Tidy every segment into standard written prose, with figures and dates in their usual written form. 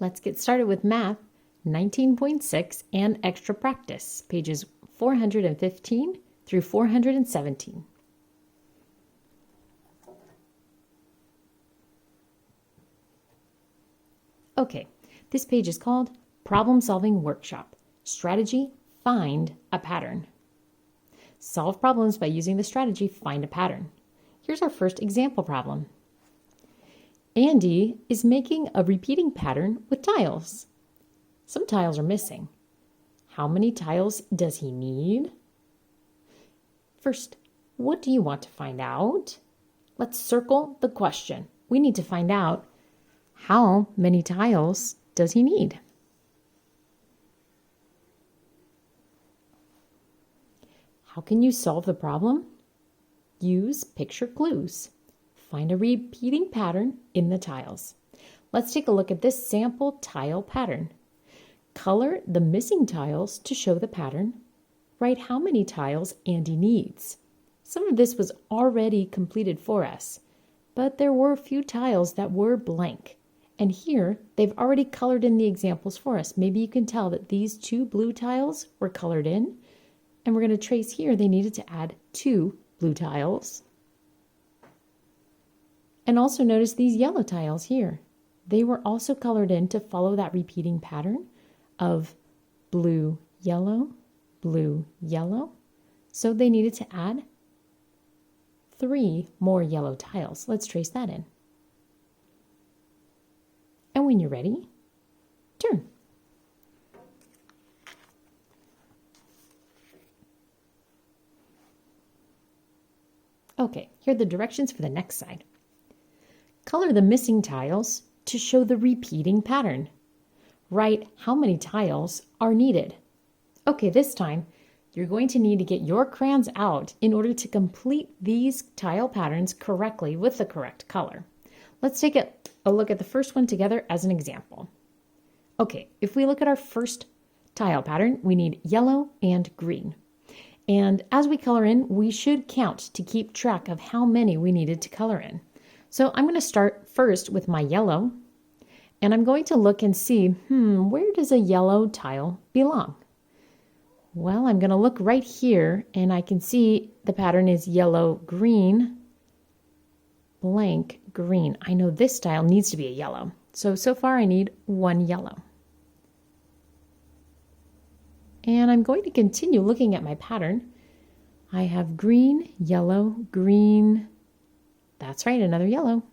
Let's get started with Math 19.6 and Extra Practice, pages 415 through 417. Okay, this page is called Problem Solving Workshop. Strategy, find a pattern. Solve problems by using the strategy, find a pattern. Here's our first example problem. Andy is making a repeating pattern with tiles. Some tiles are missing. How many tiles does he need? First, what do you want to find out? Let's circle the question. We need to find out how many tiles does he need? How can you solve the problem? Use picture clues. Find a repeating pattern in the tiles. Let's take a look at this sample tile pattern. Color the missing tiles to show the pattern. Write how many tiles Andy needs. Some of this was already completed for us, but there were a few tiles that were blank. And here, they've already colored in the examples for us. Maybe you can tell that these two blue tiles were colored in, and we're going to trace here they needed to add 2 blue tiles. And also notice these yellow tiles here. They were also colored in to follow that repeating pattern of blue, yellow, blue, yellow. So they needed to add 3 more yellow tiles. Let's trace that in. And when you're ready, turn. Okay, here are the directions for the next side. Color the missing tiles to show the repeating pattern. Write how many tiles are needed. Okay, this time you're going to need to get your crayons out in order to complete these tile patterns correctly with the correct color. Let's take a look at the first one together as an example. Okay, if we look at our first tile pattern, we need yellow and green. And as we color in, we should count to keep track of how many we needed to color in. So I'm going to start first with my yellow, and I'm going to look and see, where does a yellow tile belong? Well, I'm going to look right here, and I can see the pattern is yellow, green, blank, green. I know this tile needs to be a yellow. So far I need 1 yellow. And I'm going to continue looking at my pattern. I have green, yellow, green. That's right, another yellow.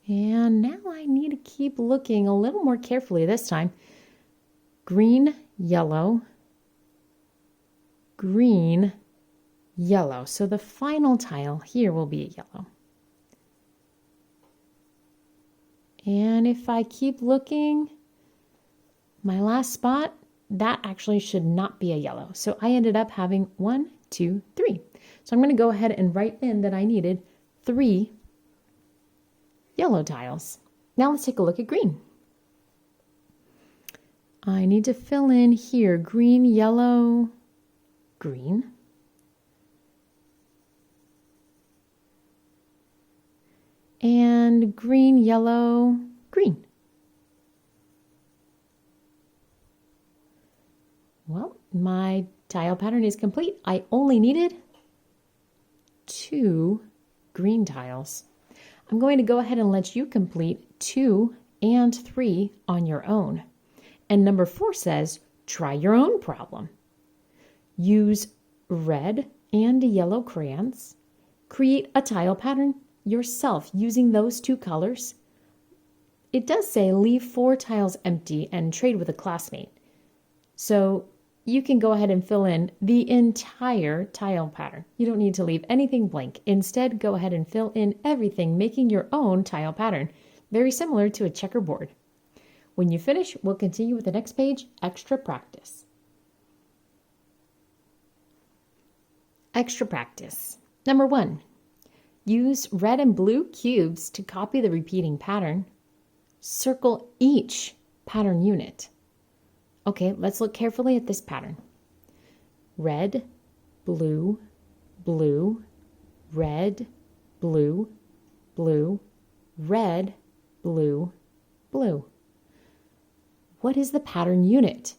And now I need to keep looking a little more carefully this time. Green, yellow, green, yellow. So the final tile here will be a yellow. And if I keep looking, my last spot, that actually should not be a yellow. So I ended up having 1, 2, 3. So I'm going to go ahead and write in that I needed 3 yellow tiles. Now let's take a look at green. I need to fill in here green, yellow, green. And green, yellow, green. Well, my tile pattern is complete. I only needed 2 green tiles. I'm going to go ahead and let you complete 2 and 3 on your own. And number 4 says, try your own problem. Use red and yellow crayons. Create a tile pattern yourself using those 2 colors. It does say leave 4 tiles empty and trade with a classmate. So you can go ahead and fill in the entire tile pattern. You don't need to leave anything blank. Instead, go ahead and fill in everything, making your own tile pattern, very similar to a checkerboard. When you finish, we'll continue with the next page, Extra Practice. Extra Practice. Number 1, use red and blue cubes to copy the repeating pattern. Circle each pattern unit. Okay, let's look carefully at this pattern. Red, blue, blue, red, blue, blue, red, blue, blue. What is the pattern unit?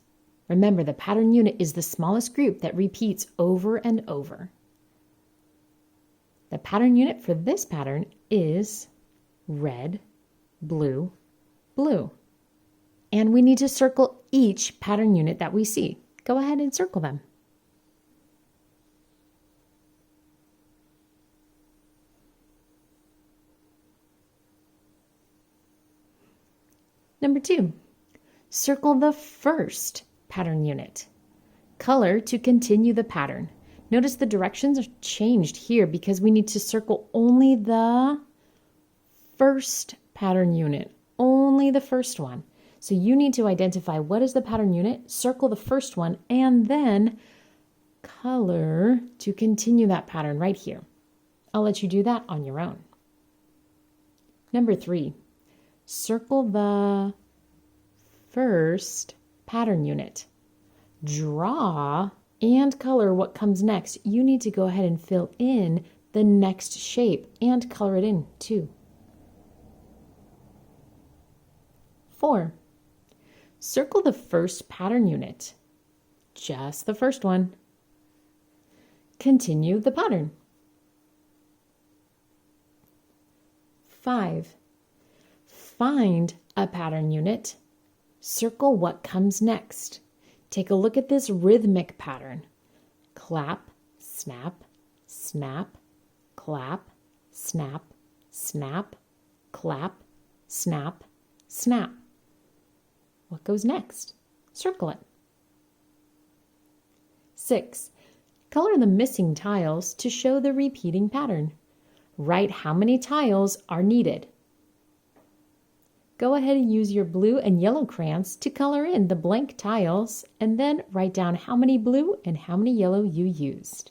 Remember, the pattern unit is the smallest group that repeats over and over. The pattern unit for this pattern is red, blue, blue. And we need to circle each pattern unit that we see. Go ahead and circle them. Number 2, circle the first pattern unit. Color to continue the pattern. Notice the directions are changed here because we need to circle only the first pattern unit, only the first one. So you need to identify what is the pattern unit, circle the first one, and then color to continue that pattern right here. I'll let you do that on your own. Number 3, circle the first pattern unit. Draw and color what comes next. You need to go ahead and fill in the next shape and color it in too. 4, circle the first pattern unit, just the first one. Continue the pattern. 5, find a pattern unit, circle what comes next. Take a look at this rhythmic pattern. Clap, snap, snap, clap, snap, snap, clap, snap, snap. What goes next? Circle it. 6, color the missing tiles to show the repeating pattern. Write how many tiles are needed. Go ahead and use your blue and yellow crayons to color in the blank tiles and then write down how many blue and how many yellow you used.